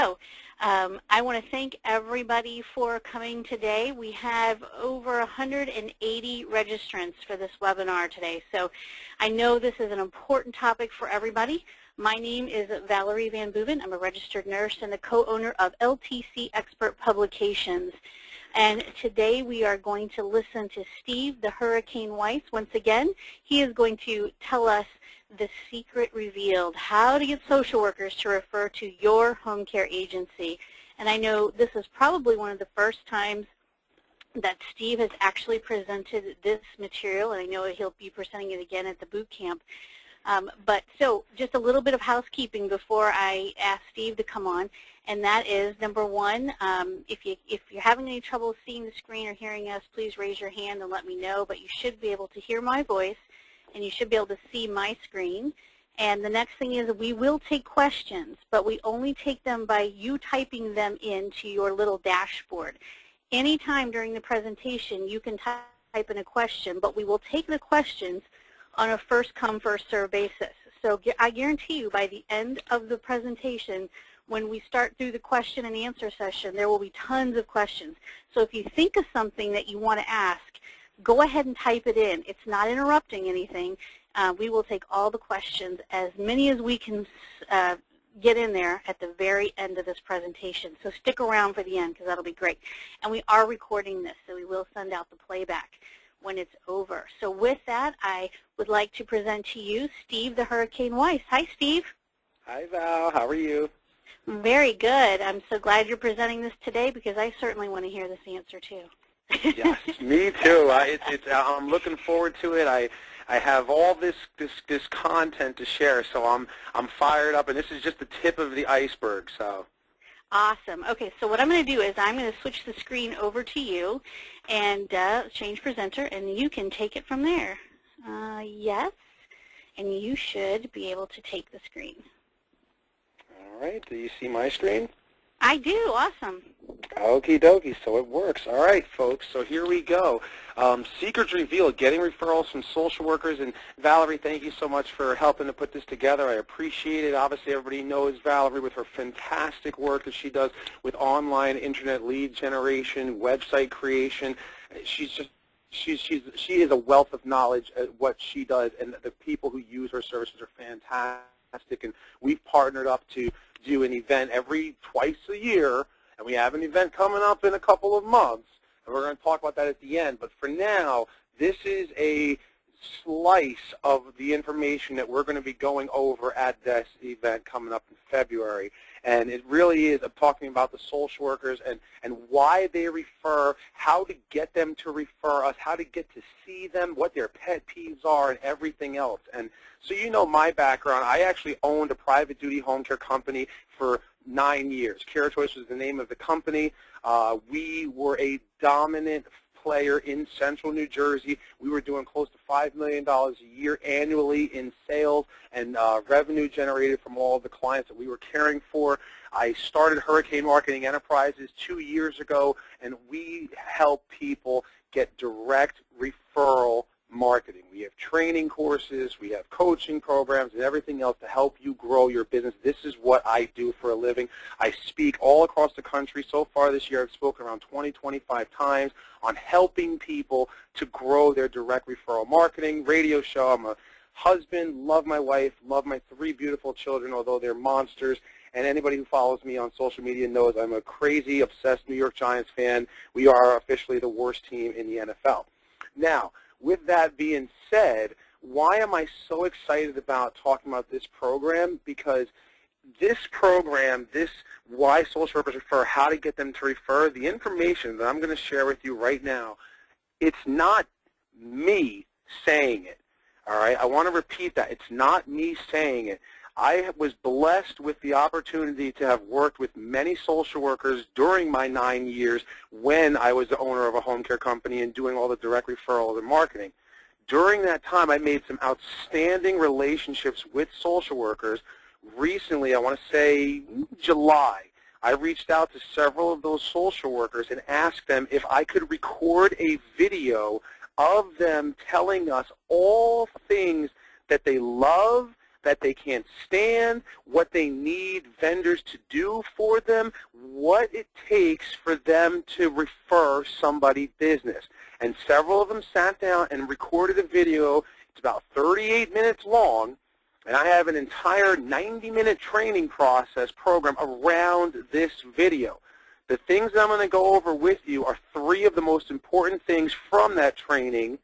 So I want to thank everybody for coming today. We have over 180 registrants for this webinar today. So I know this is an important topic for everybody. My name is Valerie VanBooven. I'm a registered nurse and the co-owner of LTC Expert Publications. And today we are going to listen to Steve, the Hurricane Weiss. Once again, he is going to tell us the secret revealed, how to get social workers to refer to your home care agency. And I know this is probably one of the first times that Steve has actually presented this material, and I know he'll be presenting it again at the boot camp. But so just a little bit of housekeeping before I ask Steve to come on, and that is, number one, if you're having any trouble seeing the screen or hearing us, please raise your hand and let me know, but you should be able to hear my voice and you should be able to see my screen. And the next thing is we will take questions, but we only take them by you typing them into your little dashboard. Anytime during the presentation you can type in a question, but we will take the questions on a first-come, first-served basis. So I guarantee you by the end of the presentation, when we start through the question and answer session, there will be tons of questions. So if you think of something that you want to ask, go ahead and type it in. It's not interrupting anything. We will take all the questions, as many as we can get in there at the very end of this presentation. So stick around for the end because that'll be great. And we are recording this, so we will send out the playback when it's over. So with that, I would like to present to you Steve, the Hurricane Weiss. Hi, Steve. Hi, Val. How are you? Very good. I'm so glad you're presenting this today because I certainly want to hear this answer too. Yes, me too. I'm looking forward to it. I have all this content to share, so I'm fired up, and this is just the tip of the iceberg. So. Awesome. Okay, so what I'm going to do is I'm going to switch the screen over to you and change presenter, and you can take it from there. Yes, and you should be able to take the screen. All right. Do you see my screen? I do. Awesome. Okie dokie, so it works. All right, folks, so here we go. Secrets revealed, getting referrals from social workers. And Valerie, thank you so much for helping to put this together. I appreciate it. Obviously, everybody knows Valerie with her fantastic work that she does with online internet lead generation, website creation. She is a wealth of knowledge at what she does, and the people who use her services are fantastic. And we've partnered up to do an event twice a year, and we have an event coming up in a couple of months, and we're going to talk about that at the end. But for now, this is a slice of the information that we're going to be going over at this event coming up in February. And it really is talking about the social workers and why they refer, how to get them to refer us, how to get to see them, what their pet peeves are, and everything else. And so you know my background. I actually owned a private duty home care company for 9 years. CareChoice was the name of the company. We were a dominant player in central New Jersey. We were doing close to $5 million a year annually in sales and revenue generated from all of the clients that we were caring for. I started Hurricane Marketing Enterprises 2 years ago, and we help people get direct referral marketing. We have training courses, we have coaching programs, and everything else to help you grow your business. This is what I do for a living. I speak all across the country. So far this year, I've spoken around 20, 25 times on helping people to grow their direct referral marketing. Radio show. I'm a husband, love my wife, love my 3 beautiful children, although they're monsters. And anybody who follows me on social media knows I'm a crazy, obsessed New York Giants fan. We are officially the worst team in the NFL. Now, with that being said, why am I so excited about talking about this program? Because this program, this why social workers refer, how to get them to refer, the information that I'm going to share with you right now, it's not me saying it. All right? I want to repeat that. It's not me saying it. I was blessed with the opportunity to have worked with many social workers during my 9 years when I was the owner of a home care company and doing all the direct referrals and marketing. During that time, I made some outstanding relationships with social workers. Recently, I want to say July, I reached out to several of those social workers and asked them if I could record a video of them telling us all things that they love, that they can't stand, what they need vendors to do for them, what it takes for them to refer somebody business. And several of them sat down and recorded a video. It's about 38 minutes long, and I have an entire 90-minute training process program around this video. The things that I'm going to go over with you are 3 of the most important things from that training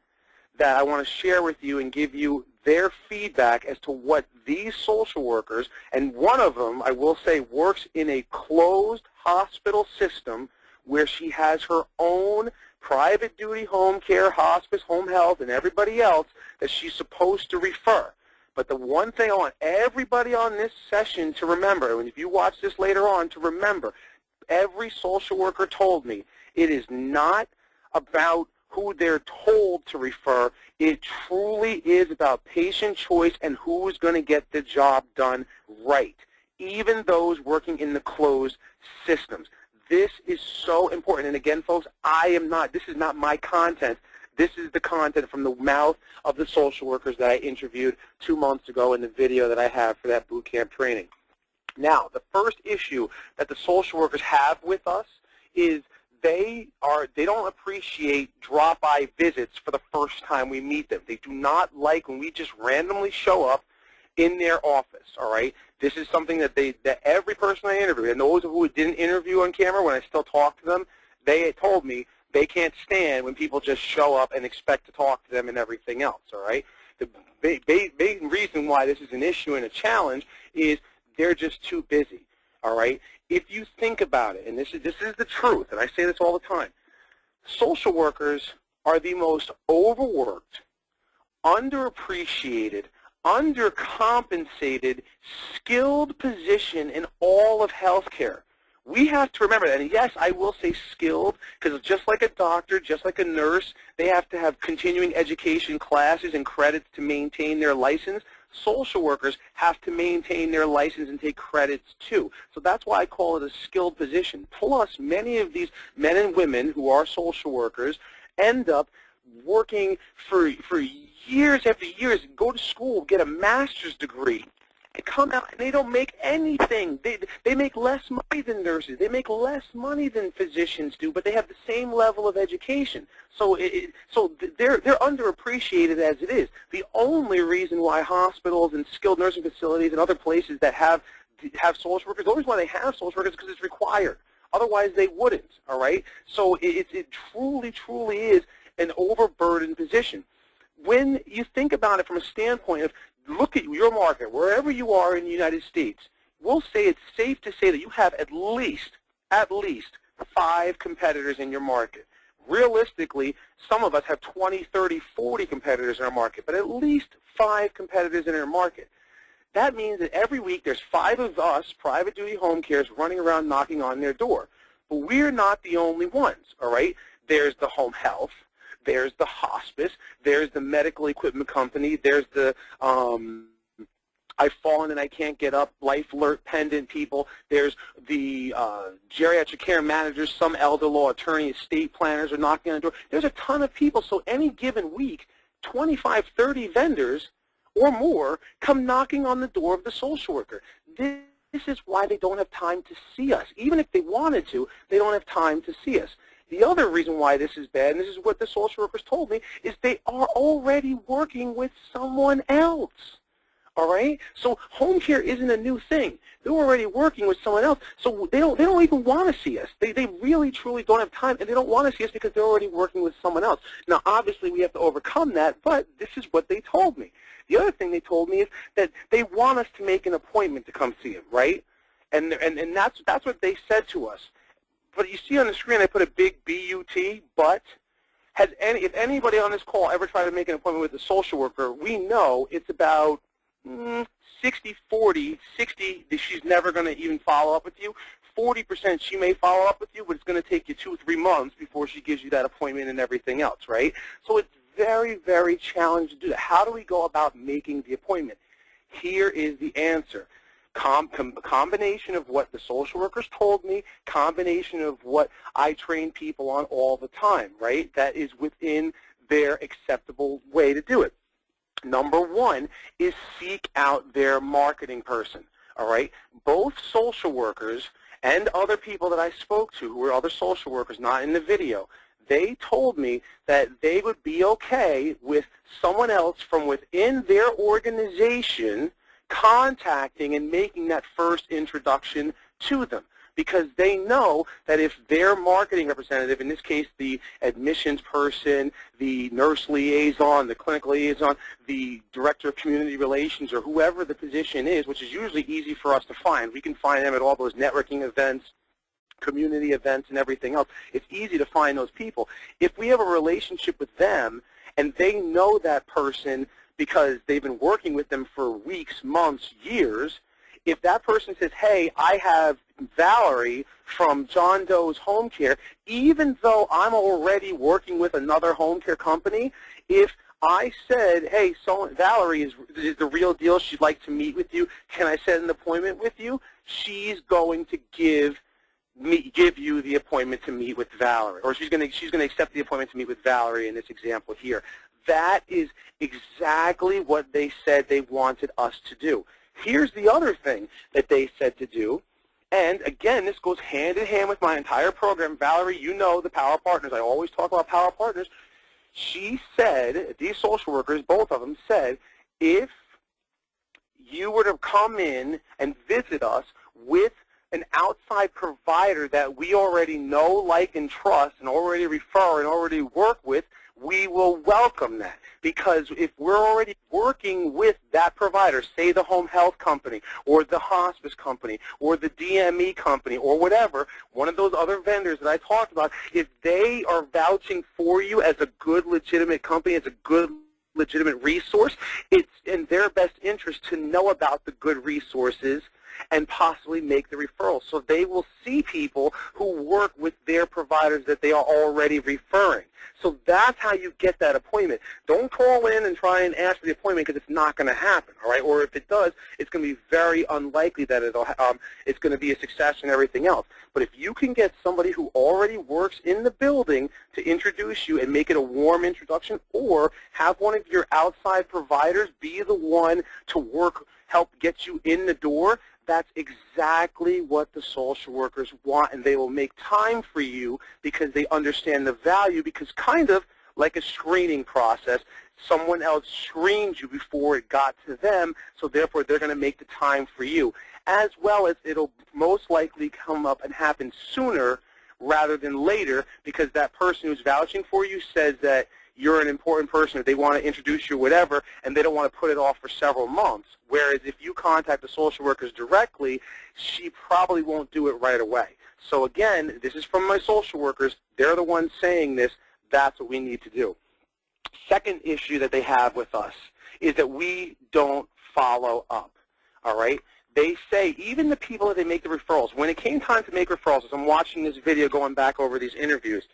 that I want to share with you and give you their feedback as to what these social workers, and one of them, I will say, works in a closed hospital system where she has her own private duty home care, hospice, home health, and everybody else that she's supposed to refer. But the one thing I want everybody on this session to remember, and if you watch this later on, to remember, every social worker told me it is not about who they're told to refer. It truly is about patient choice and who is going to get the job done right, even those working in the closed systems. This is so important. And again, folks, this is not my content. This is the content from the mouth of the social workers that I interviewed 2 months ago in the video that I have for that boot camp training. Now, the first issue that the social workers have with us is they don't appreciate drop-by visits for the first time we meet them. They do not like when we just randomly show up in their office, all right? This is something that every person I interview, and those who didn't interview on camera, when I still talk to them, they told me they can't stand when people just show up and expect to talk to them and everything else, all right? The big reason why this is an issue and a challenge is they're just too busy, all right? If you think about it, and this is the truth, and I say this all the time, social workers are the most overworked, underappreciated, undercompensated, skilled position in all of healthcare. We have to remember that, and yes, I will say skilled, because just like a doctor, just like a nurse, they have to have continuing education classes and credits to maintain their license. Social workers have to maintain their license and take credits too. So that's why I call it a skilled position. Plus, many of these men and women who are social workers end up working for years after years, go to school, get a master's degree, and come out and they don't make anything. They make less money than nurses. They make less money than physicians do, but they have the same level of education. So they're underappreciated as it is. The only reason why hospitals and skilled nursing facilities and other places that have social workers, the only reason why they have social workers is because it's required. Otherwise, they wouldn't, all right? So it truly is an overburdened position. When you think about it from a standpoint of, look at your market, wherever you are in the United States, we'll say it's safe to say that you have at least 5 competitors in your market. Realistically, some of us have 20, 30, 40 competitors in our market, but at least 5 competitors in our market. That means that every week there's 5 of us, private duty home cares, running around knocking on their door. But we're not the only ones, all right? There's the home health. There's the hospice, there's the medical equipment company, there's the I've fallen and I can't get up, life alert pendant people, there's the geriatric care managers, some elder law attorney, estate planners are knocking on the door. There's a ton of people, so any given week, 25, 30 vendors or more come knocking on the door of the social worker. This is why they don't have time to see us. Even if they wanted to, they don't have time to see us. The other reason why this is bad, and this is what the social workers told me, is they are already working with someone else, all right? So home care isn't a new thing. They're already working with someone else, so they don't even want to see us. They really, truly don't have time, and they don't want to see us because they're already working with someone else. Now, obviously, we have to overcome that, but this is what they told me. The other thing they told me is that they want us to make an appointment to come see them, right? And that's what they said to us. But you see on the screen I put a big B-U-T, but. If anybody on this call ever tried to make an appointment with a social worker, we know it's about 60-40, 60 she's never going to even follow up with you. 40% she may follow up with you, but it's going to take you 2-3 months before she gives you that appointment and everything else, right? So it's very, very challenging to do that. How do we go about making the appointment? Here is the answer. Combination of what the social workers told me, combination of what I train people on all the time, right? That is within their acceptable way to do it. Number one is seek out their marketing person, all right? Both social workers and other people that I spoke to who were other social workers, not in the video, they told me that they would be okay with someone else from within their organization contacting and making that first introduction to them, because they know that if their marketing representative, in this case the admissions person, the nurse liaison, the clinical liaison, the director of community relations, or whoever the position is, which is usually easy for us to find. We can find them at all those networking events, community events, and everything else. It's easy to find those people. If we have a relationship with them and they know that person because they've been working with them for weeks, months, years, if that person says, hey, I have Valerie from John Doe's Home Care, even though I'm already working with another home care company, if I said, hey, Valerie is the real deal, she'd like to meet with you, can I set an appointment with you? She's going to give you the appointment to meet with Valerie, or she's going to accept the appointment to meet with Valerie in this example here. That is exactly what they said they wanted us to do. Here's the other thing that they said to do, and again, this goes hand in hand with my entire program. Valerie, you know the Power Partners. I always talk about Power Partners. She said, these social workers, both of them said, if you were to come in and visit us with an outside provider that we already know, like, and trust, and already refer and already work with, we will welcome that. Because if we're already working with that provider, say the home health company, or the hospice company, or the DME company, or whatever, one of those other vendors that I talked about, if they are vouching for you as a good, legitimate company, as a good, legitimate resource, it's in their best interest to know about the good resources and possibly make the referral. So they will see people who work with their providers that they are already referring. So that's how you get that appointment. Don't call in and try and ask for the appointment, because it's not going to happen, all right? Or if it does, it's going to be very unlikely that it's going to be a success and everything else. But if you can get somebody who already works in the building to introduce you and make it a warm introduction, or have one of your outside providers be the one to help get you in the door, that's exactly what the social workers want, and they will make time for you because they understand the value, because kind of like a screening process, someone else screened you before it got to them, so therefore they're going to make the time for you. As well as it'll most likely come up and happen sooner rather than later, because that person who's vouching for you says that you're an important person, if they want to introduce you or whatever, and they don't want to put it off for several months. Whereas if you contact the social workers directly, she probably won't do it right away. So again, this is from my social workers. They're the ones saying this. That's what we need to do. Second issue that they have with us is that we don't follow up, all right? They say, even the people that they make the referrals, when it came time to make referrals, as I'm watching this video going back over these interviews,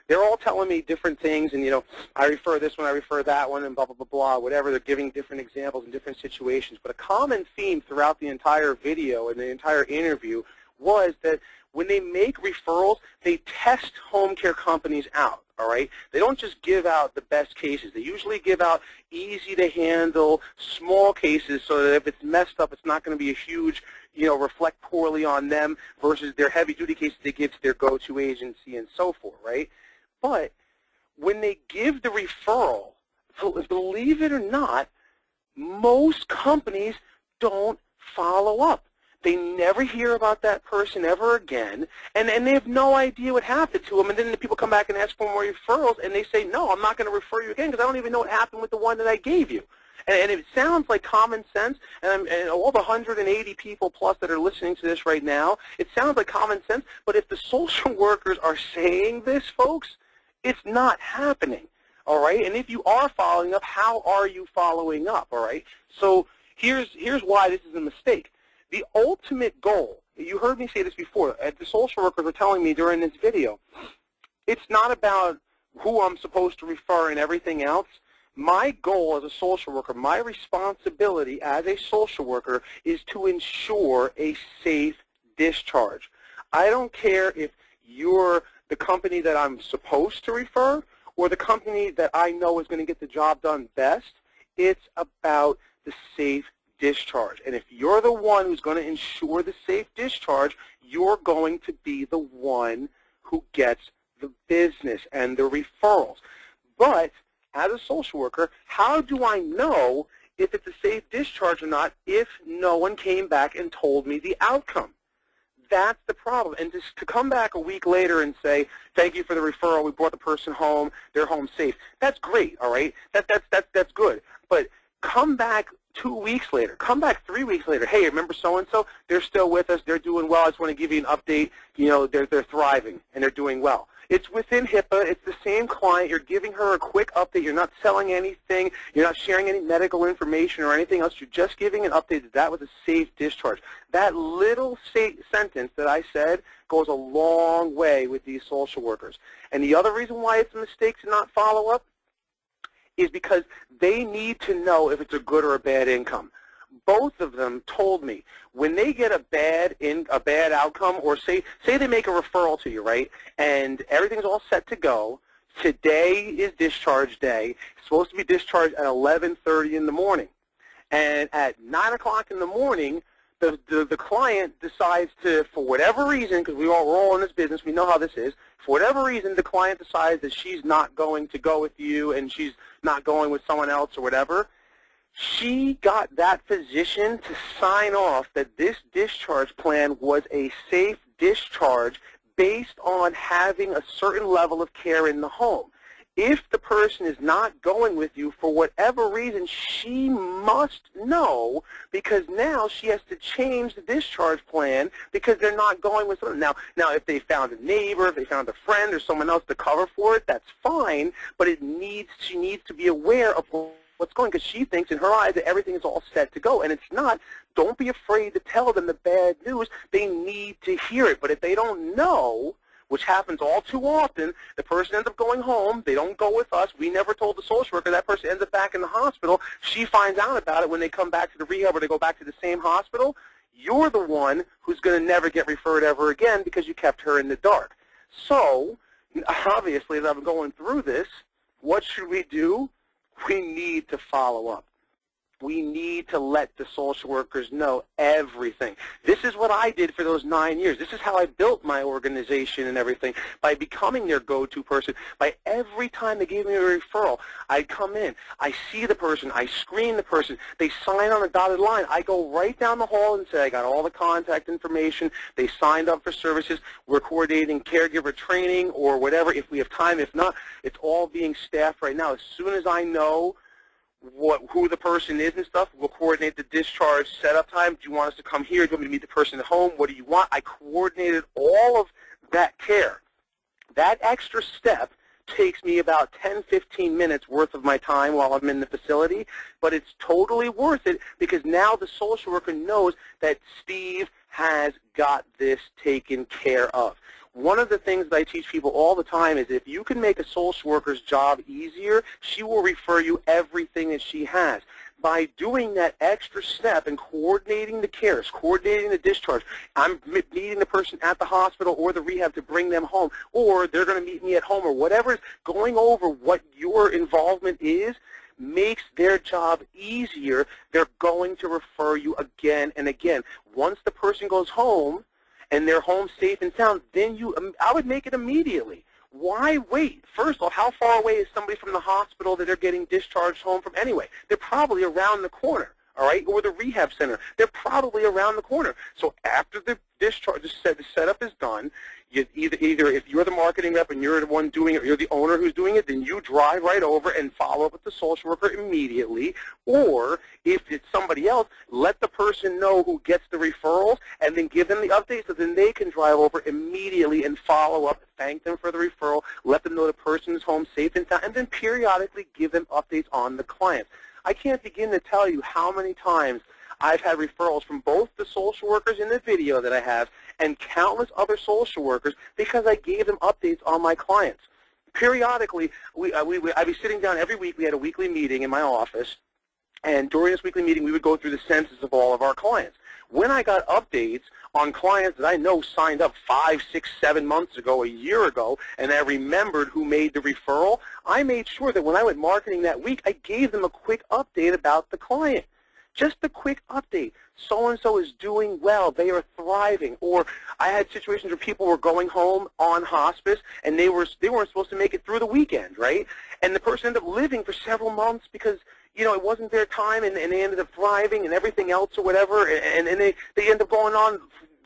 they're all telling me different things, and, you know, I refer this one, I refer that one, and blah, blah, blah, blah, whatever. They're giving different examples in different situations. But a common theme throughout the entire video and the entire interview was that when they make referrals, they test home care companies out, all right? They don't just give out the best cases. They usually give out easy-to-handle, small cases, so that if it's messed up, it's not going to be a huge, you know, reflect poorly on them versus their heavy-duty cases they give to their go-to agency and so forth, right? But when they give the referral, believe it or not, most companies don't follow up. They never hear about that person ever again, and they have no idea what happened to them. And then the people come back and ask for more referrals, and they say, no, I'm not going to refer you again because I don't even know what happened with the one that I gave you. And it sounds like common sense, and all the 180 people plus that are listening to this right now, it sounds like common sense, but if the social workers are saying this, folks, it's not happening, all right? And if you are following up, how are you following up, all right? So here's why this is a mistake. The ultimate goal, you heard me say this before, the social workers were telling me during this video, it's not about who I'm supposed to refer and everything else. My goal as a social worker, my responsibility as a social worker is to ensure a safe discharge. I don't care if you're the company that I'm supposed to refer or the company that I know is going to get the job done best. It's about the safe discharge. And if you're the one who's going to ensure the safe discharge, you're going to be the one who gets the business and the referrals. But as a social worker, how do I know if it's a safe discharge or not if no one came back and told me the outcome? That's the problem. And just to come back a week later and say, thank you for the referral, we brought the person home, they're home safe, that's great, all right? That's good. But come back 2 weeks later, come back 3 weeks later, hey, remember so-and-so? They're still with us, they're doing well, I just want to give you an update, you know, they're thriving and they're doing well. It's within HIPAA, it's the same client, you're giving her a quick update, you're not selling anything, you're not sharing any medical information or anything else, you're just giving an update that that was a safe discharge. That little sentence that I said goes a long way with these social workers. And the other reason why it's a mistake to not follow up is because they need to know if it's a good or a bad income. Both of them told me when they get a bad outcome, or say they make a referral to you, right, and everything's all set to go. Today is discharge day. It's supposed to be discharged at 11:30 in the morning, and at 9 o'clock in the morning, the client decides to, for whatever reason, because we're all in this business, we know how this is. For whatever reason, the client decides that she's not going to go with you, and she's not going with someone else or whatever. She got that physician to sign off that this discharge plan was a safe discharge based on having a certain level of care in the home. If the person is not going with you for whatever reason, she must know, because now she has to change the discharge plan because they're not going with someone. Now if they found a neighbor, if they found a friend or someone else to cover for it, that's fine, but she needs to be aware of what's going, because she thinks in her eyes that everything is all set to go, and it's not. Don't be afraid to tell them the bad news. They need to hear it. But if they don't know, which happens all too often, the person ends up going home. They don't go with us. We never told the social worker. That person ends up back in the hospital. She finds out about it when they come back to the rehab or they go back to the same hospital. You're the one who's going to never get referred ever again because you kept her in the dark. So, obviously, as I'm going through this, what should we do? We need to follow up. We need to let the social workers know everything. This is what I did for those 9 years. This is how I built my organization and everything, by becoming their go-to person. By every time they gave me a referral, I'd come in, I see the person, I screen the person, they sign on a dotted line. I go right down the hall and say, I got all the contact information, they signed up for services, we're coordinating caregiver training or whatever if we have time. If not, it's all being staffed right now. As soon as I know who the person is and stuff, we'll coordinate the discharge setup time. Do you want us to come here? Do you want me to meet the person at home? What do you want? I coordinated all of that care. That extra step takes me about 10-15 minutes worth of my time while I'm in the facility, but it's totally worth it because now the social worker knows that Steve has got this taken care of. One of the things that I teach people all the time is if you can make a social worker's job easier, she will refer you everything that she has. By doing that extra step and coordinating the cares, coordinating the discharge, I'm meeting the person at the hospital or the rehab to bring them home, or they're going to meet me at home, or whatever is going over what your involvement is, makes their job easier. They're going to refer you again and again. Once the person goes home, and they're home safe and sound, then I would make it immediately. Why wait? First of all, how far away is somebody from the hospital that they're getting discharged home from anyway? They're probably around the corner, all right, or the rehab center. They're probably around the corner. So after the discharge, the setup is done, either if you're the marketing rep and you're the one doing it, or you're the owner who's doing it, then you drive right over and follow up with the social worker immediately. Or if it's somebody else, let the person know who gets the referrals and then give them the update so then they can drive over immediately and follow up, thank them for the referral, let them know the person is home safe and sound, and then periodically give them updates on the clients. I can't begin to tell you how many times I've had referrals from both the social workers in the video that I have and countless other social workers because I gave them updates on my clients. Periodically, I'd be sitting down every week. We had a weekly meeting in my office, and during this weekly meeting, we would go through the census of all of our clients. When I got updates on clients that I know signed up 5, 6, 7 months ago, a year ago, and I remembered who made the referral, I made sure that when I went marketing that week, I gave them a quick update about the client. Just a quick update. So-and-so is doing well. They are thriving. Or I had situations where people were going home on hospice, and they weren't supposed to make it through the weekend, right? And the person ended up living for several months because, you know, it wasn't their time, and they ended up thriving and everything else or whatever, and they end up going on,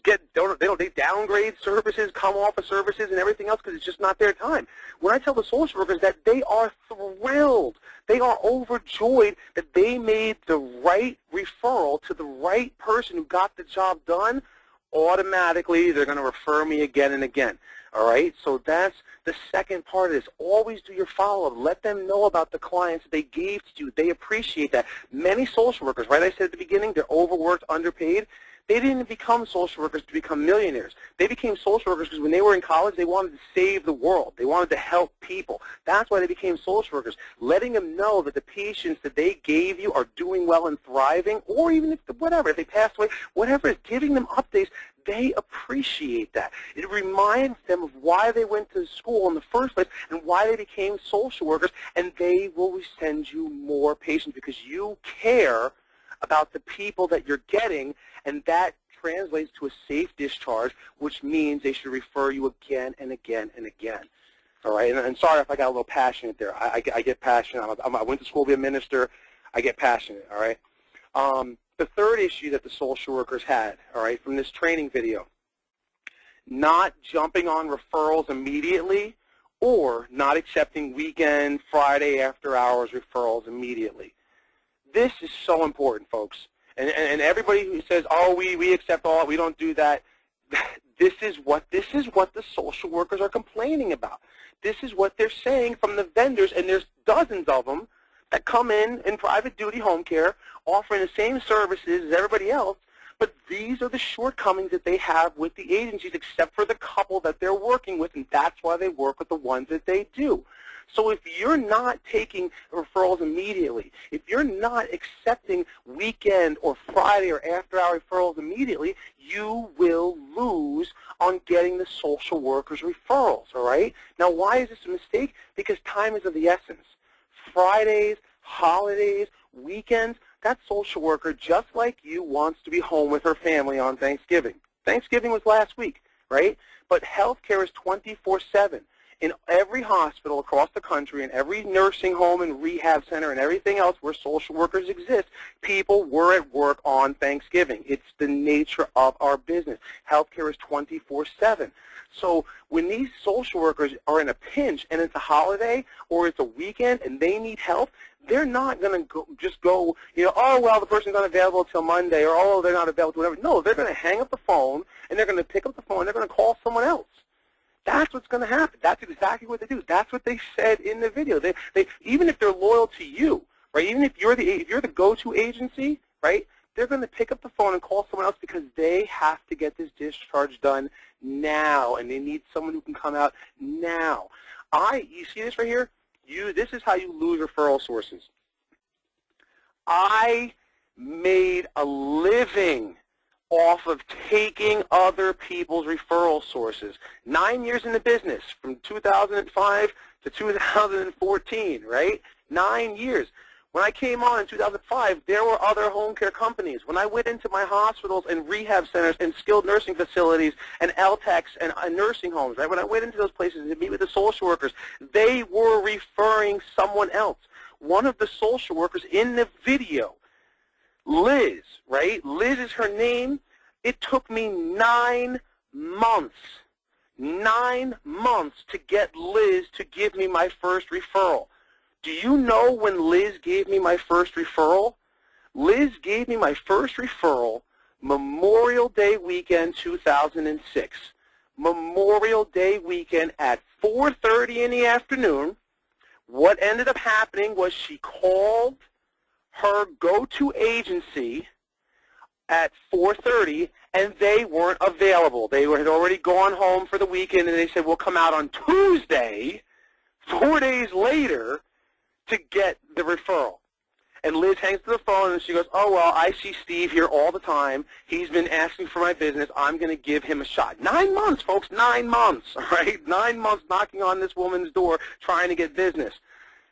they downgrade services, come off of services and everything else because it's just not their time. When I tell the social workers that, they are thrilled, they are overjoyed that they made the right referral to the right person who got the job done, automatically they're going to refer me again and again. All right, so that's the second part of this. Always do your follow-up. Let them know about the clients that they gave to you. They appreciate that. Many social workers, right, I said at the beginning, they're overworked, underpaid. They didn't become social workers to become millionaires. They became social workers because when they were in college, they wanted to save the world. They wanted to help people. That's why they became social workers, letting them know that the patients that they gave you are doing well and thriving, or even if, whatever, if they passed away, whatever it is, giving them updates, they appreciate that. It reminds them of why they went to school in the first place and why they became social workers, and they will send you more patients because you care about the people that you're getting, and that translates to a safe discharge, which means they should refer you again and again and again. All right, and sorry if I got a little passionate there. I get passionate. I went to school to be a minister. I get passionate, all right? The third issue that the social workers had, all right, from this training video, not jumping on referrals immediately or not accepting weekend, Friday after hours referrals immediately. This is so important, folks. And everybody who says, oh, we accept all, we don't do that, this is what the social workers are complaining about. This is what they're saying from the vendors, and there's dozens of them that come in private duty home care, offering the same services as everybody else, but these are the shortcomings that they have with the agencies, except for the couple that they're working with, and that's why they work with the ones that they do. So if you're not taking referrals immediately, if you're not accepting weekend or Friday or after-hour referrals immediately, you will lose on getting the social workers' referrals, all right? Now, why is this a mistake? Because time is of the essence. Fridays, holidays, weekends, that social worker, just like you, wants to be home with her family on Thanksgiving. Thanksgiving was last week, right? But healthcare is 24/7. In every hospital across the country, in every nursing home and rehab center and everything else where social workers exist, people were at work on Thanksgiving. It's the nature of our business. Healthcare is 24/7. So when these social workers are in a pinch and it's a holiday or it's a weekend and they need help, they're not going to just go, you know, oh, well, the person's not available until Monday, or, oh, they're not available, whatever. No, they're going to hang up the phone, and they're going to pick up the phone, and they're going to call someone else. That's what's going to happen. That's exactly what they do. That's what they said in the video. They even if they're loyal to you, right? Even if you're the go-to agency, right? They're going to pick up the phone and call someone else because they have to get this discharge done now, and they need someone who can come out now. You see this right here? This is how you lose referral sources. I made a living off of taking other people's referral sources. 9 years in the business, from 2005 to 2014, right? 9 years. When I came on in 2005, there were other home care companies. When I went into my hospitals and rehab centers and skilled nursing facilities and LTACs and nursing homes, right? When I went into those places to meet with the social workers, they were referring someone else. One of the social workers in the video, Liz, right? Liz is her name. It took me 9 months to get Liz to give me my first referral. Do you know when Liz gave me my first referral? Liz gave me my first referral Memorial Day weekend 2006. Memorial Day weekend at 4:30 in the afternoon. What ended up happening was she called her go-to agency at 4:30, and they weren't available. They had already gone home for the weekend, and they said, we'll come out on Tuesday, 4 days later, to get the referral. And Liz hangs to the phone, and she goes, oh, well, I see Steve here all the time. He's been asking for my business. I'm going to give him a shot. 9 months, folks, 9 months, all right? 9 months knocking on this woman's door trying to get business.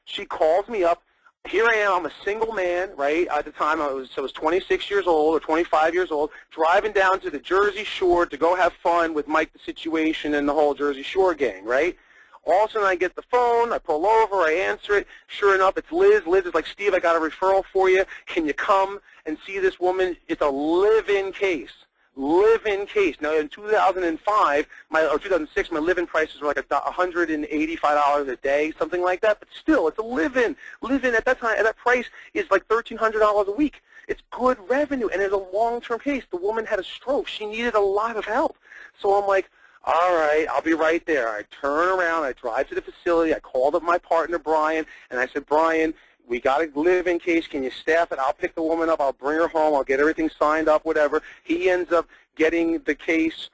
She calls me up. Here I am. I'm a single man, right? At the time, I was 26 years old or 25 years old, driving down to the Jersey Shore to go have fun with Mike the Situation and the whole Jersey Shore gang, right? All of a sudden, I get the phone, I pull over, I answer it. Sure enough, it's Liz. Liz is like, Steve, I got a referral for you. Can you come and see this woman? It's a live-in case. Live-in case. Now, in 2005, or 2006, my live-in prices were like $185 a day, something like that. But still, it's a live-in. Live-in at that time, at that price, is like $1,300 a week. It's good revenue, and it's a long-term case. The woman had a stroke. She needed a lot of help. So I'm like, all right, I'll be right there. I turn around, I drive to the facility, I called up my partner, Brian, and I said, Brian, we got to live in case. Can you staff it? I'll pick the woman up. I'll bring her home. I'll get everything signed up, whatever. He ends up getting the case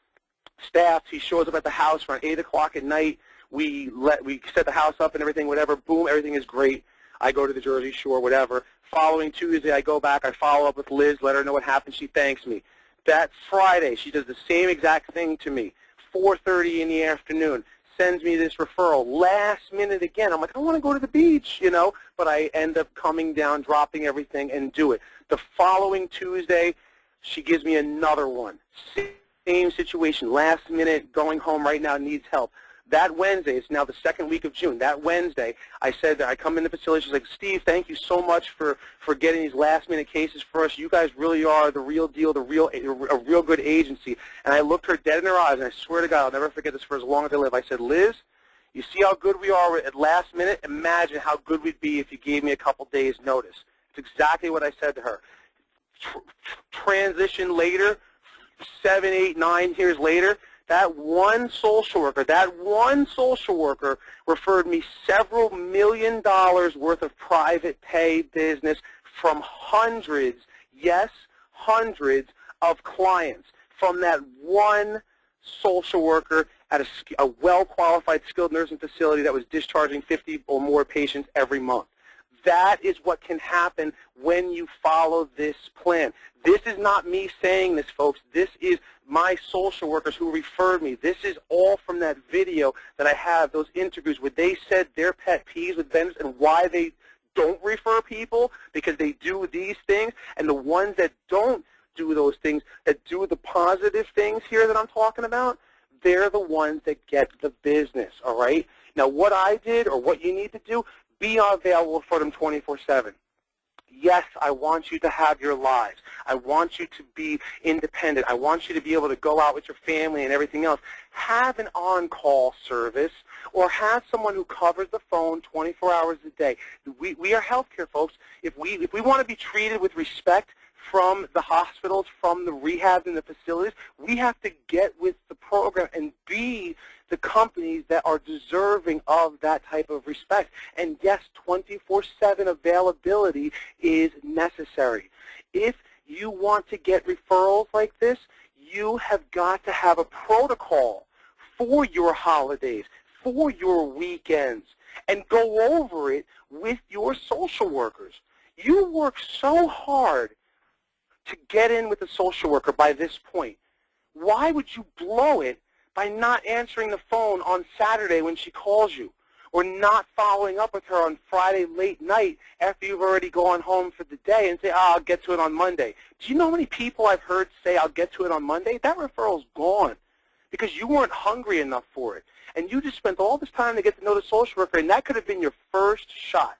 staffed. He shows up at the house around 8 o'clock at night. We set the house up and everything, whatever. Boom, everything is great. I go to the Jersey Shore, whatever. Following Tuesday, I go back. I follow up with Liz, let her know what happened. She thanks me. That Friday, she does the same exact thing to me. 4:30 in the afternoon, sends me this referral. Last minute again, I'm like, I want to go to the beach, you know, but I end up coming down, dropping everything, and do it. The following Tuesday, she gives me another one. Same situation, last minute, going home right now, needs help. That Wednesday, it's now the second week of June, that Wednesday, I said that I come in the facility, she's like, Steve, thank you so much for getting these last-minute cases for us. You guys really are the real deal, a real good agency. And I looked her dead in her eyes, and I swear to God, I'll never forget this for as long as I live. I said, Liz, you see how good we are at last minute? Imagine how good we'd be if you gave me a couple days' notice. It's exactly what I said to her. Transition later, 7, 8, 9 years later, that one social worker referred me several $1 million worth of private pay business from hundreds, yes, hundreds of clients from that one social worker at a well-qualified skilled nursing facility that was discharging 50 or more patients every month. That is what can happen when you follow this plan. This is not me saying this, folks. This is my social workers who referred me. This is all from that video that I have, those interviews where they said their pet peeves with vendors and why they don't refer people, because they do these things. And the ones that don't do those things, that do the positive things here that I'm talking about, they're the ones that get the business, all right? Now, what I did or what you need to do, be available for them 24/7. Yes, I want you to have your lives. I want you to be independent. I want you to be able to go out with your family and everything else. Have an on-call service or have someone who covers the phone 24 hours a day. We are healthcare folks. If we want to be treated with respect from the hospitals, from the rehabs and the facilities, we have to get with the program and be the companies that are deserving of that type of respect. And yes, 24/7 availability is necessary. If you want to get referrals like this, you have got to have a protocol for your holidays, for your weekends, and go over it with your social workers. You work so hard to get in with a social worker by this point. Why would you blow it by not answering the phone on Saturday when she calls you, or not following up with her on Friday late night after you've already gone home for the day and say, oh, I'll get to it on Monday? Do you know how many people I've heard say, I'll get to it on Monday? That referral's gone because you weren't hungry enough for it. And you just spent all this time to get to know the social worker, and that could have been your first shot.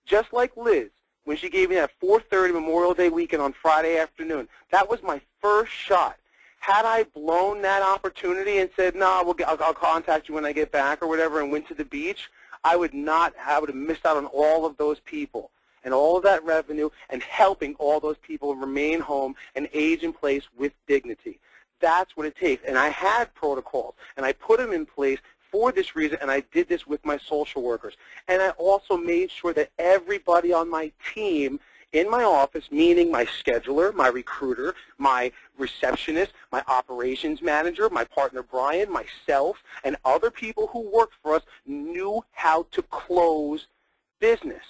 Just like Liz, when she gave me that 4:30 Memorial Day weekend on Friday afternoon, that was my first shot. Had I blown that opportunity and said, no, I'll contact you when I get back or whatever, and went to the beach, I would have missed out on all of those people and all of that revenue and helping all those people remain home and age in place with dignity. That's what it takes. And I had protocols, and I put them in place for this reason, and I did this with my social workers. And I also made sure that everybody on my team in my office, meaning my scheduler, my recruiter, my receptionist, my operations manager, my partner Brian, myself, and other people who worked for us knew how to close business.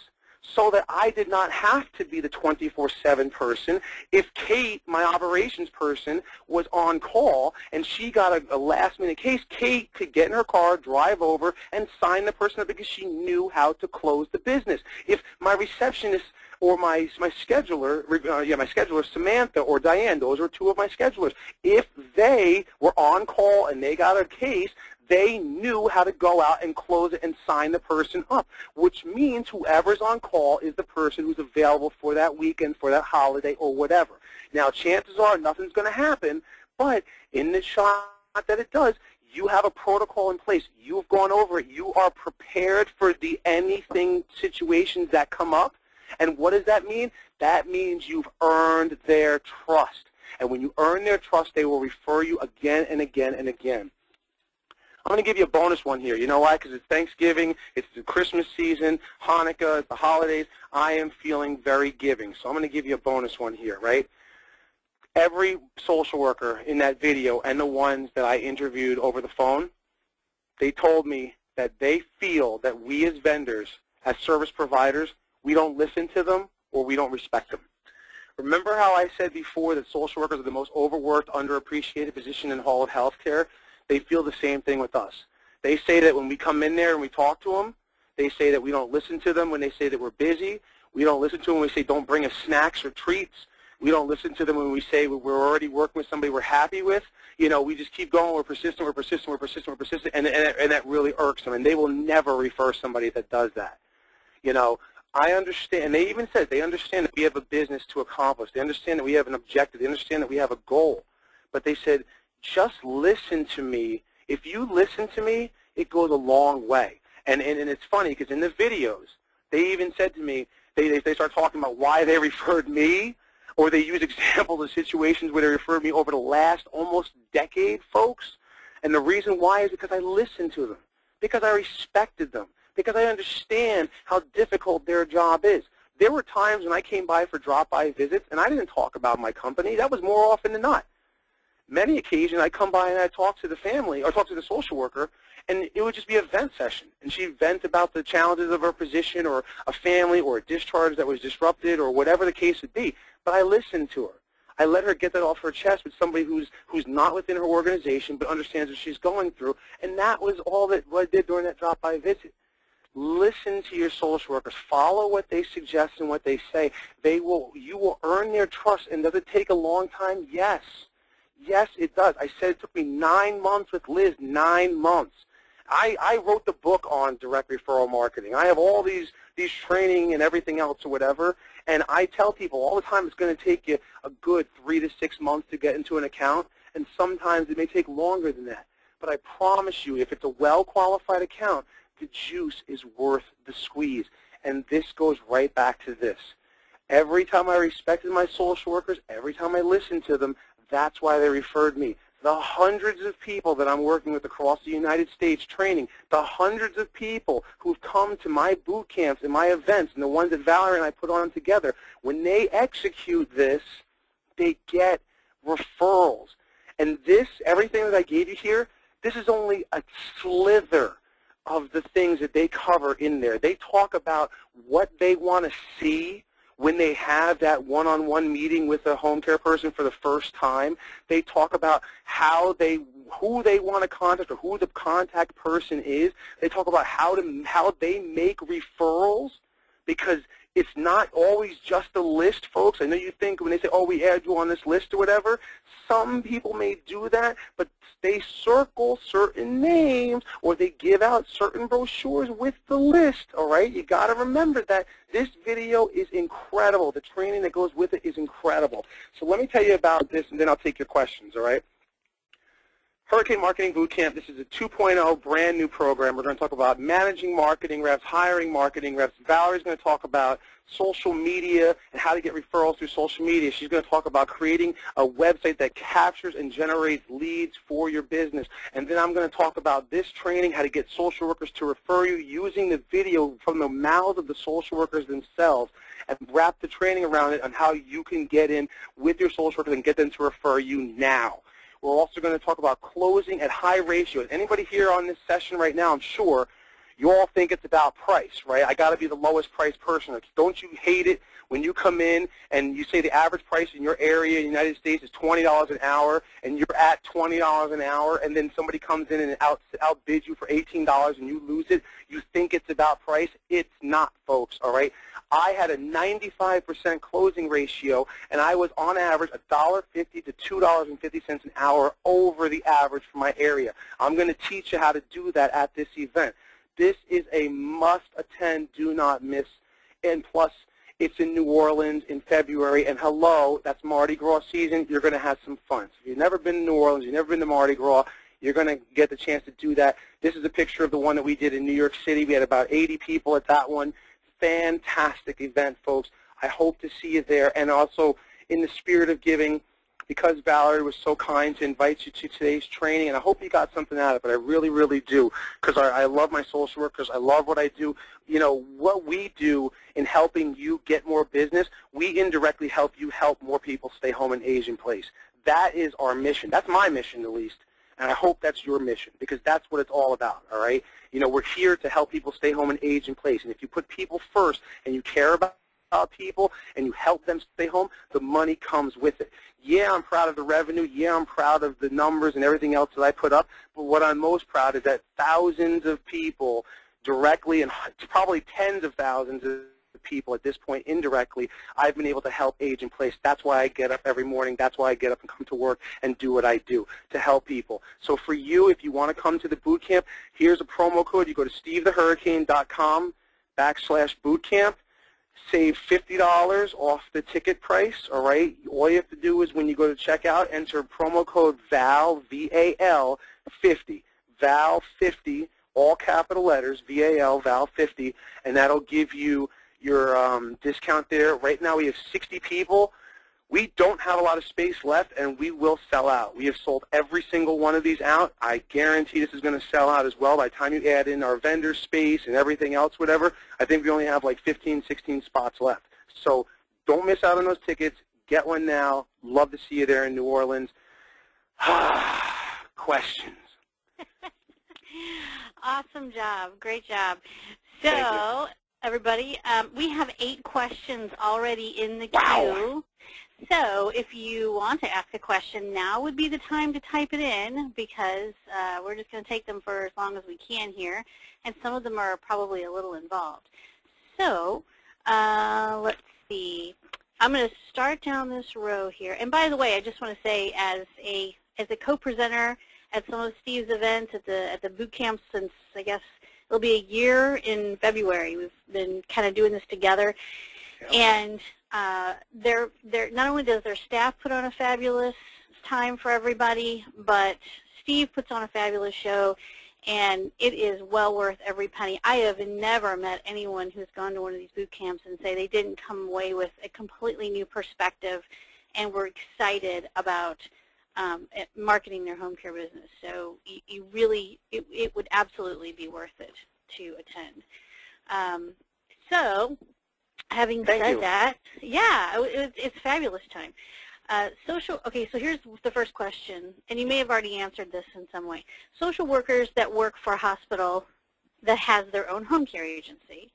so that I did not have to be the 24/7 person. If Kate, my operations person, was on call and she got a last-minute case, Kate could get in her car, drive over, and sign the person up because she knew how to close the business. If my receptionist or my scheduler, Samantha or Diane, those are two of my schedulers, if they were on call and they got a case, they knew how to go out and close it and sign the person up, which means whoever's on call is the person who's available for that weekend, for that holiday, or whatever. Now, chances are nothing's going to happen, but in the shot that it does, you have a protocol in place. You've gone over it. You are prepared for the anything situations that come up. And what does that mean? That means you've earned their trust. And when you earn their trust, they will refer you again and again and again. I'm going to give you a bonus one here. You know why? Because it's Thanksgiving, it's the Christmas season, Hanukkah, it's the holidays. I am feeling very giving. So I'm going to give you a bonus one here, right? Every social worker in that video and the ones that I interviewed over the phone, they told me that they feel that we as vendors, as service providers, we don't listen to them or we don't respect them. Remember how I said before that social workers are the most overworked, underappreciated position in all of healthcare? They feel the same thing with us. They say that when we come in there and we talk to them, they say that we don't listen to them when they say that we're busy. We don't listen to them when we say don't bring us snacks or treats. We don't listen to them when we say we're already working with somebody we're happy with. You know, we just keep going. We're persistent, we're persistent, we're persistent, we're persistent, and that really irks them. And they will never refer somebody that does that. You know, I understand, and they even said they understand that we have a business to accomplish. They understand that we have an objective. They understand that we have a goal. But they said, just listen to me. If you listen to me, it goes a long way. And it's funny because in the videos, they even said to me, they start talking about why they referred me, or they use examples of situations where they referred me over the last almost decade, folks. And the reason why is because I listened to them, because I respected them, because I understand how difficult their job is. There were times when I came by for drop-by visits, and I didn't talk about my company. That was more often than not. Many occasions I come by and I talk to the family or talk to the social worker, and it would just be a vent session. And she'd vent about the challenges of her position or a family or a discharge that was disrupted or whatever the case would be. But I listened to her. I let her get that off her chest with somebody who's not within her organization but understands what she's going through. And that was all that what I did during that drop-by visit. Listen to your social workers. Follow what they suggest and what they say. You will earn their trust. And does it take a long time? Yes. Yes, it does. I said it took me 9 months with Liz, 9 months. I wrote the book on direct referral marketing. I have all these training and everything else or whatever, and I tell people all the time it's going to take you a good 3 to 6 months to get into an account, and sometimes it may take longer than that. But I promise you, if it's a well-qualified account, the juice is worth the squeeze. And this goes right back to this. Every time I respected my social workers, every time I listened to them, that's why they referred me. The hundreds of people that I'm working with across the United States training, the hundreds of people who've come to my boot camps and my events and the ones that Valerie and I put on together, when they execute this, they get referrals. And this, everything that I gave you here, this is only a slither of the things that they cover in there. They talk about what they want to see when they have that one-on-one meeting with a home care person for the first time. They talk about who they want to contact or who the contact person is. They talk about how they make referrals, because it's not always just a list, folks. I know you think when they say, oh, we add you on this list or whatever, some people may do that, but they circle certain names or they give out certain brochures with the list, all right? You got to remember that this video is incredible. The training that goes with it is incredible. So let me tell you about this, and then I'll take your questions, all right? Hurricane Marketing Bootcamp, this is a 2.0 brand new program. We're going to talk about managing marketing reps, hiring marketing reps. Valerie's going to talk about social media and how to get referrals through social media. She's going to talk about creating a website that captures and generates leads for your business. And then I'm going to talk about this training, how to get social workers to refer you using the video from the mouths of the social workers themselves, and wrap the training around it on how you can get in with your social workers and get them to refer you now. We're also going to talk about closing at high ratios. Anybody here on this session right now, I'm sure, You all think it's about price, right? I got to be the lowest price person. Don't you hate it when you come in and you say the average price in your area in the United States is $20 an hour, and you're at $20 an hour, and then somebody comes in and outbids you for $18 and you lose it? You think it's about price? It's not, folks, all right? I had a 95% closing ratio, and I was on average $1.50 to $2.50 an hour over the average for my area. I'm going to teach you how to do that at this event. This is a must-attend, do not miss, and plus, it's in New Orleans in February, and hello, that's Mardi Gras season. You're going to have some fun. So if you've never been to New Orleans, you've never been to Mardi Gras, you're going to get the chance to do that. This is a picture of the one that we did in New York City. We had about 80 people at that one. Fantastic event, folks. I hope to see you there. And also, in the spirit of giving, because Valerie was so kind to invite you to today's training, and I hope you got something out of it. I really, really do, because I love my social workers. I love what I do. You know, what we do in helping you get more business, we indirectly help you help more people stay home and age in place. That is our mission. That's my mission, at least, and I hope that's your mission, because that's what it's all about, all right? You know, we're here to help people stay home and age in place, and if you put people first and you care about people and you help them stay home, the money comes with it. Yeah, I'm proud of the revenue. Yeah, I'm proud of the numbers and everything else that I put up, but what I'm most proud is that thousands of people directly, and probably tens of thousands of people at this point indirectly, I've been able to help age in place. That's why I get up every morning. That's why I get up and come to work and do what I do, to help people. So for you, if you want to come to the boot camp, here's a promo code. You go to stevethehurricane.com/bootcamp. Save $50 off the ticket price, all right? All you have to do is when you go to checkout, enter promo code VAL, V-A-L, 50, VAL 50, all capital letters, VAL, VAL 50, and that'll give you your discount there. Right now we have 60 people. We don't have a lot of space left, and we will sell out. We have sold every single one of these out. I guarantee this is going to sell out as well. By the time you add in our vendor space and everything else, whatever, I think we only have like 15, 16 spots left. So don't miss out on those tickets. Get one now. Love to see you there in New Orleans. Questions? Awesome job. Great job. So, everybody, we have 8 questions already in the queue. Wow. So if you want to ask a question, now would be the time to type it in, because we're just going to take them for as long as we can here, and some of them are probably a little involved. So let's see. I'm going to start down this row here. And by the way, I just want to say, as a co-presenter at some of Steve's events at the boot camp since, I guess, it'll be a year in February. We've been kind of doing this together. And not only does their staff put on a fabulous time for everybody, but Steve puts on a fabulous show, and it is well worth every penny. I have never met anyone who's gone to one of these boot camps and say they didn't come away with a completely new perspective and were excited about marketing their home care business. So you really, it would absolutely be worth it to attend. So having said that, yeah, it's a fabulous time. Okay, so here's the first question, and you may have already answered this in some way. Social workers that work for a hospital that has their own home care agency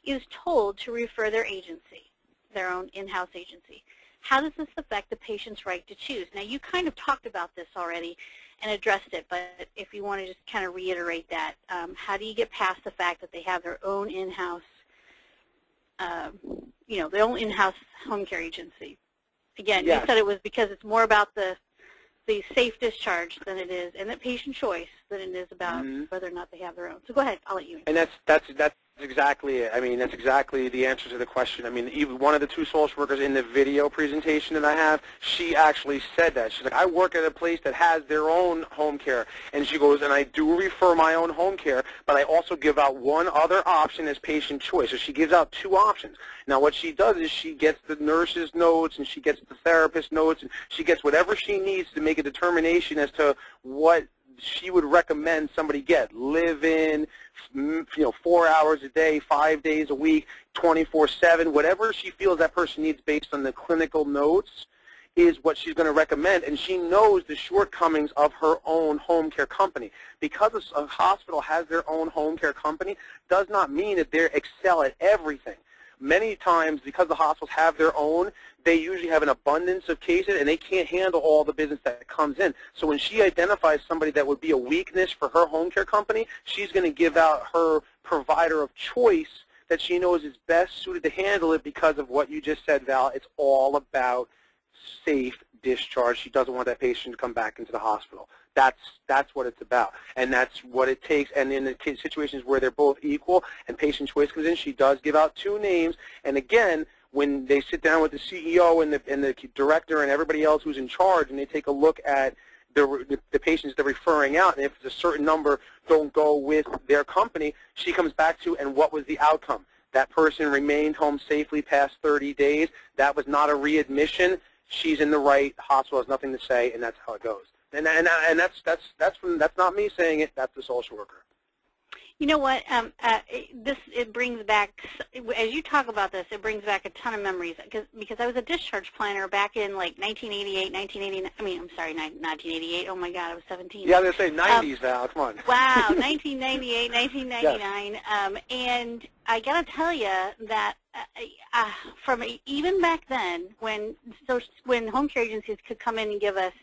is told to refer their agency, their own in-house agency. How does this affect the patient's right to choose? Now, you kind of talked about this already and addressed it, but if you want to just kind of reiterate that, how do you get past the fact that they have their own in-house their own in-house home care agency? Again, you said it was because it's more about the safe discharge than it is, and the patient choice than it is about whether or not they have their own. So go ahead, I'll let you answer. And that's exactly it. I mean, that's exactly the answer to the question. I mean, even one of the 2 social workers in the video presentation that I have, she actually said that. She's like, I work at a place that has their own home care. And she goes, and I do refer my own home care, but I also give out one other option as patient choice. So she gives out 2 options. Now, what she does is she gets the nurse's notes, and she gets the therapist's notes, and she gets whatever she needs to make a determination as to what she would recommend somebody get. Live in, 4 hours a day, 5 days a week, 24/7, whatever she feels that person needs based on the clinical notes is what she's going to recommend, and she knows the shortcomings of her own home care company. Because a hospital has their own home care company does not mean that they excel at everything. Many times, because the hospitals have their own, they usually have an abundance of cases, and they can't handle all the business that comes in. So when she identifies somebody that would be a weakness for her home care company, she's going to give out her provider of choice that she knows is best suited to handle it because of what you just said, Val. It's all about safe discharge. She doesn't want that patient to come back into the hospital. That's what it's about, and that's what it takes. And in the situations where they're both equal and patient choice comes in, she does give out 2 names. And again, when they sit down with the CEO and the director and everybody else who's in charge, and they take a look at the patients they're referring out, and if a certain number don't go with their company, she comes back to, and what was the outcome? That person remained home safely past 30 days. That was not a readmission. She's in the right. Hospital has nothing to say, and that's how it goes. And that's not me saying it. That's the social worker. You know what? It brings back, as you talk about this, it brings back a ton of memories because I was a discharge planner back in like 1988, 1989. I mean, I'm sorry, 1988. Oh my God, I was 17. Yeah, I was going to say 90s, Val. Come on. Wow, 1998, 1999, yes. And I got to tell you that from even back then, when home care agencies could come in and give us,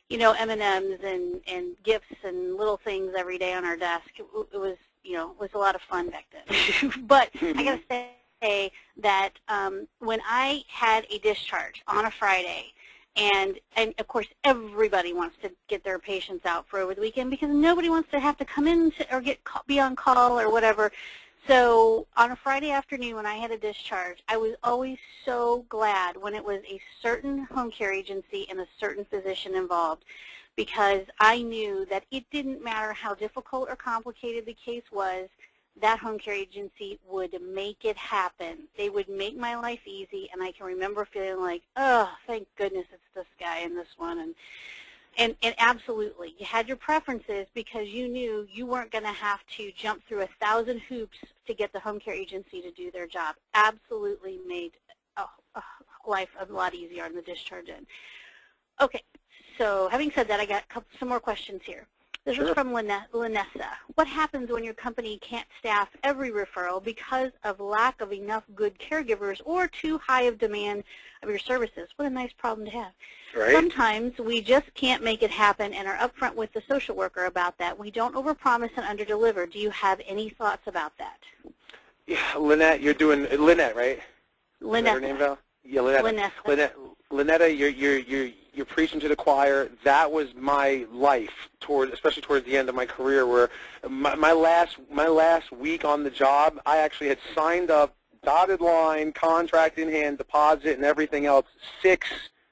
you know, M&Ms and gifts and little things every day on our desk, it was, you know, it was a lot of fun back then. But I got to say that when I had a discharge on a Friday, and of course everybody wants to get their patients out for over the weekend because nobody wants to have to come in or be on call or whatever. So on a Friday afternoon when I had a discharge, I was always so glad when it was a certain home care agency and a certain physician involved, because I knew that it didn't matter how difficult or complicated the case was, that home care agency would make it happen. They would make my life easy, and I can remember feeling like, oh, thank goodness it's this guy and this one. And absolutely, you had your preferences because you knew you weren't going to have to jump through 1,000 hoops to get the home care agency to do their job. Absolutely made life a lot easier on the discharge end. Okay, so having said that, I got some more questions here. This is from Lanessa. What happens when your company can't staff every referral because of lack of enough good caregivers or too high of demand of your services? What a nice problem to have. Right. Sometimes we just can't make it happen and are upfront with the social worker about that. We don't overpromise and underdeliver. Do you have any thoughts about that? Yeah, Lynette, you're doing Lynette, right? Lynette. Her name, Val? Yeah, Lynette. Lynetta, you're preaching to the choir. That was my life, especially towards the end of my career, where my last week on the job, I actually had signed up, dotted line, contract in hand, deposit, and everything else. 6.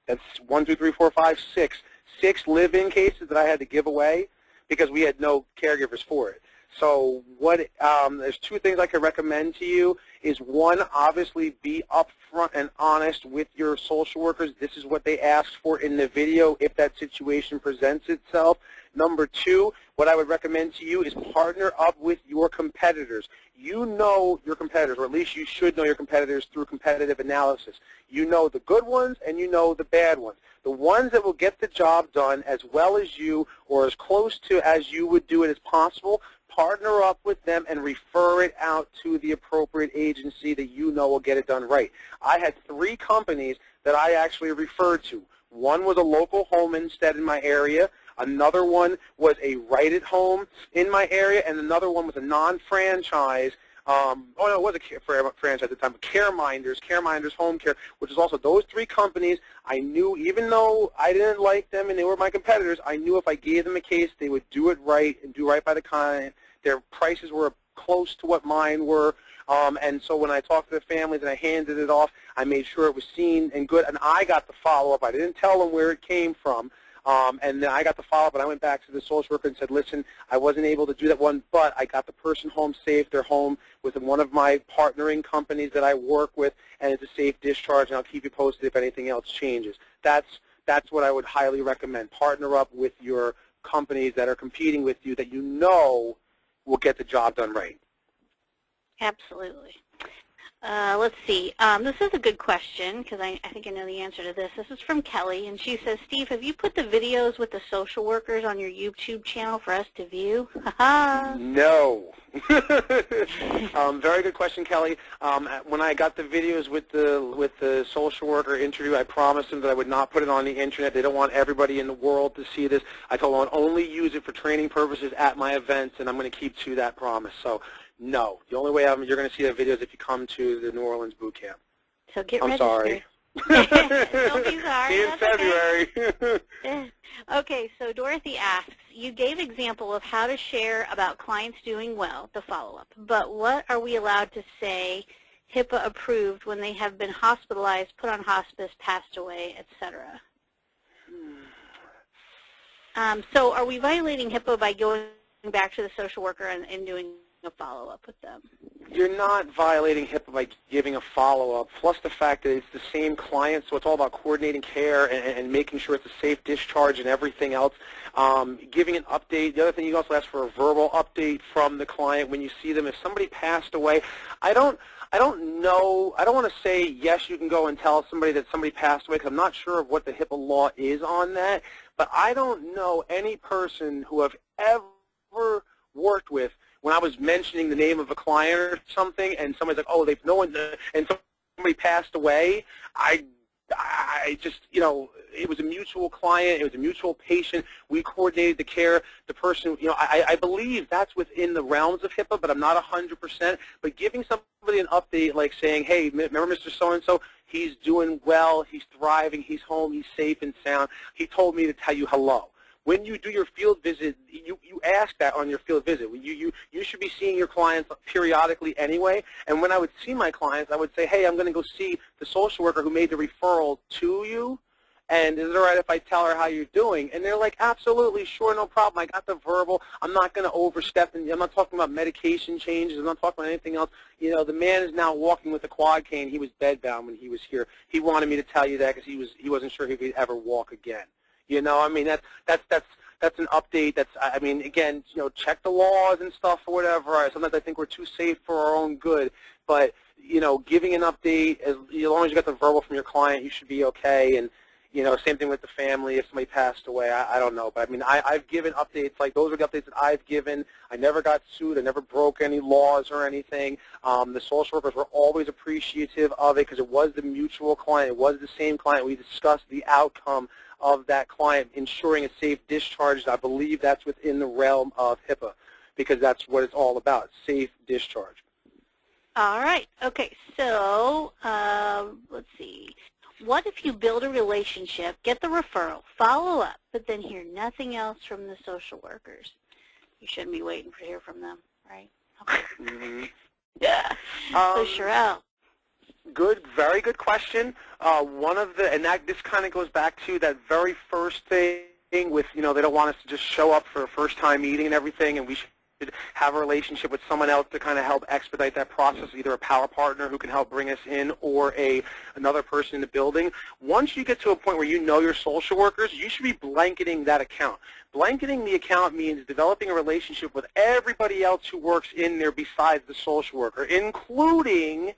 That's 1, 2, 3, 4, 5, 6. 6 live-in cases that I had to give away because we had no caregivers for it. So there's 2 things I could recommend to you. Is 1, obviously be upfront and honest with your social workers. This is what they asked for in the video if that situation presents itself. Number 2, what I would recommend to you is partner up with your competitors. You know your competitors, or at least you should know your competitors through competitive analysis. You know the good ones and you know the bad ones. The ones that will get the job done as well as you or as close to as you would do it as possible, partner up with them and refer it out to the appropriate agency that you know will get it done right. I had 3 companies that I actually referred to. One was a local home instead in my area. Another one was a Right at Home in my area, and another one was a non-franchise. It was a franchise at the time, but CareMinders Home Care, which is also those 3 companies. I knew, even though I didn't like them and they were my competitors, I knew if I gave them a case, they would do it right and do right by the client. Their prices were close to what mine were. And so when I talked to the families and I handed it off, I made sure it was seen and good. And I got the follow-up. I didn't tell them where it came from. And then I got the follow-up, and I went back to the social worker and said, listen, I wasn't able to do that one, but I got the person home safe. They're home with one of my partnering companies that I work with, and it's a safe discharge, and I'll keep you posted if anything else changes. That's what I would highly recommend. Partner up with your companies that are competing with you that you know will get the job done right. Absolutely. Let's see. This is a good question because I think I know the answer to this. This is from Kelly, and she says, Steve, have you put the videos with the social workers on your YouTube channel for us to view? No. Very good question, Kelly. When I got the videos with the social worker interview, I promised them that I would not put it on the internet. They don't want everybody in the world to see this. I told them I'd only use it for training purposes at my events, and I'm going to keep to that promise. So, no. The only way you're going to see the videos if you come to the New Orleans boot camp. So get I'm registered. sorry. Don't be sorry. See you in February. Okay. Okay, so Dorothy asks, you gave example of how to share about clients doing well, the follow-up, but what are we allowed to say HIPAA approved when they have been hospitalized, put on hospice, passed away, etc.? So are we violating HIPAA by going back to the social worker and doing a follow-up with them? You're not violating HIPAA by giving a follow-up, plus the fact that it's the same client, so it's all about coordinating care and making sure it's a safe discharge and everything else. Giving an update. The other thing, you also ask for a verbal update from the client when you see them. If somebody passed away, I don't know. I don't want to say, yes, you can go and tell somebody that somebody passed away, because I'm not sure of what the HIPAA law is on that, but I don't know any person who I've ever worked with when I was mentioning the name of a client or something, and somebody's like, oh, they've no one, and somebody passed away, I just, you know, it was a mutual client, it was a mutual patient, we coordinated the care, the person, you know, I believe that's within the realms of HIPAA, but I'm not 100%, but giving somebody an update like saying, hey, remember Mr. So-and-so, he's doing well, he's thriving, he's home, he's safe and sound, he told me to tell you hello. When you do your field visit, you ask that on your field visit. You should be seeing your clients periodically anyway. And when I would see my clients, I would say, hey, I'm going to go see the social worker who made the referral to you. And is it all right if I tell her how you're doing? And they're like, absolutely, sure, no problem. I got the verbal. I'm not going to overstep. And I'm not talking about medication changes. I'm not talking about anything else. You know, the man is now walking with a quad cane. He was bedbound when he was here. He wanted me to tell you that because he wasn't sure he could ever walk again. You know, I mean, that's an update. That's, I mean, again, you know, check the laws and stuff or whatever. Sometimes I think we're too safe for our own good. But, you know, giving an update, as long as you got the verbal from your client, you should be okay. And, you know, same thing with the family. If somebody passed away, I don't know. But, I mean, I've given updates. Like, those are the updates that I've given. I never got sued. I never broke any laws or anything. The social workers were always appreciative of it because it was the mutual client. It was the same client. We discussed the outcome of that client, ensuring a safe discharge. I believe that's within the realm of HIPAA because that's what it's all about, safe discharge. All right. Okay. So let's see. What if you build a relationship, get the referral, follow up, but then hear nothing else from the social workers? You shouldn't be waiting to hear from them, right? Mm-hmm. Yeah. So Sherelle. Good, very good question. This kind of goes back to that very first thing with, you know, they don't want us to just show up for a first-time meeting and everything, and we should have a relationship with someone else to kind of help expedite that process, either a power partner who can help bring us in or another person in the building. Once you get to a point where you know your social workers, you should be blanketing that account. Blanketing the account means developing a relationship with everybody else who works in there besides the social worker, including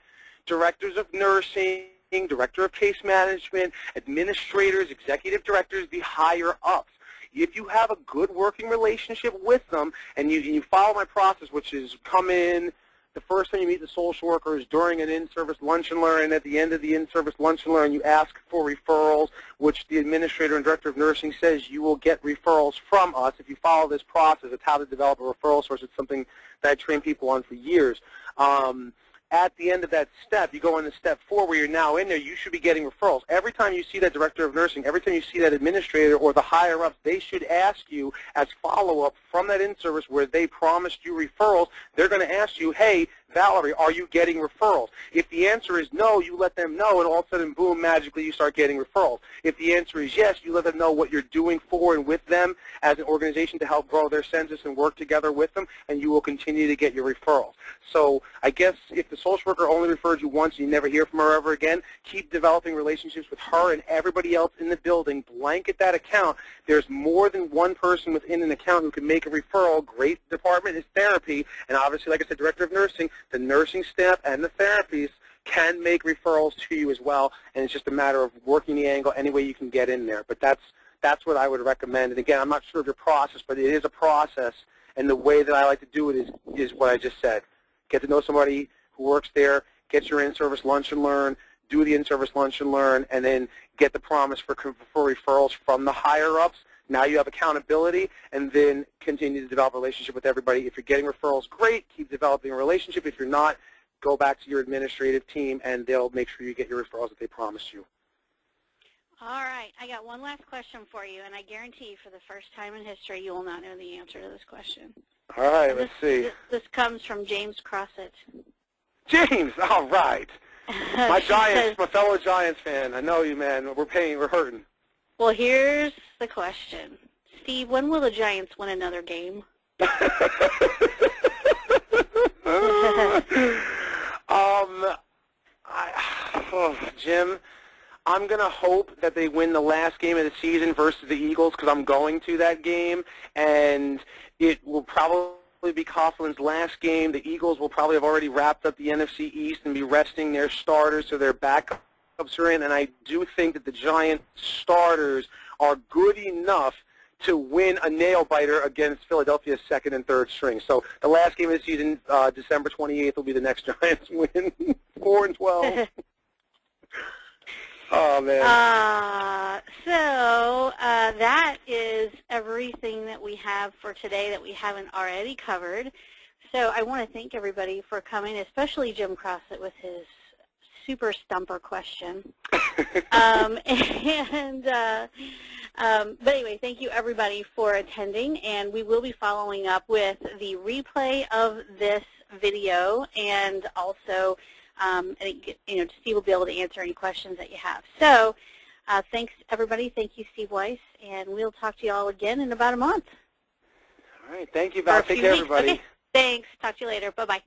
directors of nursing, director of case management, administrators, executive directors, the higher-ups. If you have a good working relationship with them and you follow my process, which is come in, the first time you meet the social workers during an in-service lunch and learn, and at the end of the in-service lunch and learn, you ask for referrals, which the administrator and director of nursing says you will get referrals from us. If you follow this process, it's how to develop a referral source. It's something that I train people on for years. At the end of that step, you go into step 4 where you're now in there, you should be getting referrals. Every time you see that director of nursing, every time you see that administrator or the higher-ups, they should ask you as follow-up from that in-service where they promised you referrals, they're going to ask you, hey, Valerie, are you getting referrals? If the answer is no, you let them know, and all of a sudden, boom, magically you start getting referrals. If the answer is yes, you let them know what you're doing for and with them as an organization to help grow their census and work together with them, and you will continue to get your referrals. So I guess if the social worker only referred you once and you never hear from her ever again, keep developing relationships with her and everybody else in the building. Blanket that account. There's more than one person within an account who can make a referral. Great department is therapy, and obviously, like I said, director of nursing, the nursing staff and the therapists can make referrals to you as well, and it's just a matter of working the angle any way you can get in there. But that's what I would recommend. And again, I'm not sure of your process, but it is a process, and the way that I like to do it is what I just said. Get to know somebody who works there, get your in-service lunch and learn, do the in-service lunch and learn, and then get the promise for referrals from the higher-ups. Now you have accountability, and then continue to develop a relationship with everybody. If you're getting referrals, great. Keep developing a relationship. If you're not, go back to your administrative team, and they'll make sure you get your referrals that they promised you. All right. I got one last question for you, and I guarantee for the first time in history you will not know the answer to this question. All right, let's see. This comes from James Crossett. James, all right. My Giants, my fellow Giants fan. I know you, man. We're hurting. Well, here's the question. Steve, when will the Giants win another game? Jim, I'm going to hope that they win the last game of the season versus the Eagles, because I'm going to that game, and it will probably be Coughlin's last game. The Eagles will probably have already wrapped up the NFC East and be resting their starters, so their backups are in, and I do think that the Giant starters are good enough to win a nail-biter against Philadelphia's second and third string. So the last game of the season, December 28th, will be the next Giants win, 4-12. Oh, man. So that is everything that we have for today that we haven't already covered. So I want to thank everybody for coming, especially Jim Crossett with his super stumper question. But anyway, thank you everybody for attending, and we will be following up with the replay of this video, and also Steve will be able to answer any questions that you have. So thanks everybody. Thank you, Steve Weiss, and we'll talk to you all again in about a month. All right. Thank you, Val. Take care, everybody. Okay. Thanks. Talk to you later. Bye-bye.